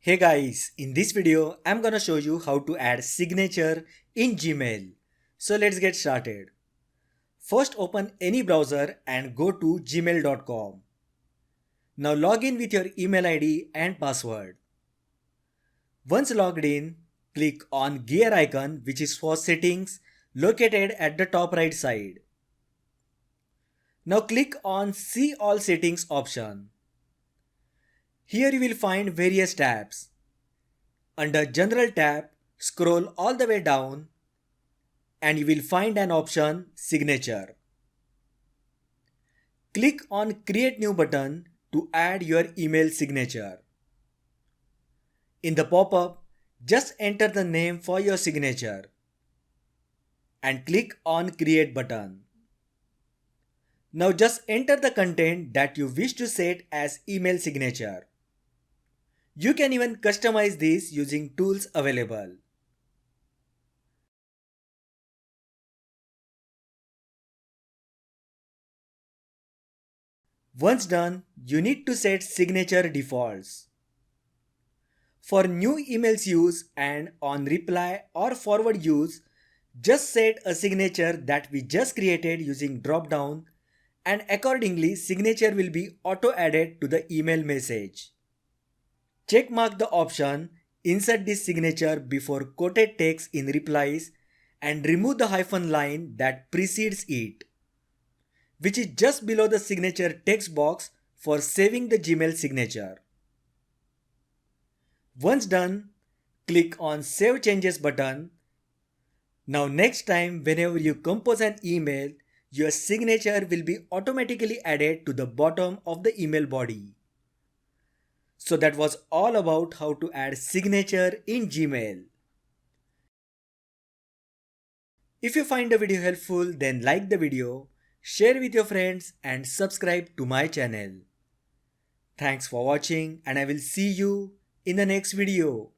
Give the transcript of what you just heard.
Hey guys, in this video, I'm gonna show you how to add signature in Gmail. So let's get started. First open any browser and go to gmail.com. Now log in with your email ID and password. Once logged in, click on gear icon which is for settings located at the top right side. Now click on see all settings option. Here you will find various tabs. Under General tab, scroll all the way down and you will find an option Signature. Click on Create New button to add your email signature. In the pop-up, just enter the name for your signature and click on Create button. Now just enter the content that you wish to set as email signature. You can even customize this using tools available. Once done, you need to set signature defaults. For new emails use and on reply or forward use, just set a signature that we just created using drop-down and accordingly signature will be auto-added to the email message. Check mark the option Insert this signature before quoted text in replies and remove the hyphen line that precedes it, which is just below the signature text box for saving the Gmail signature. Once done, click on Save Changes button. Now next time whenever you compose an email, your signature will be automatically added to the bottom of the email body. So that was all about how to add signature in Gmail. If you find the video helpful, then like the video, share with your friends and subscribe to my channel. Thanks for watching and I will see you in the next video.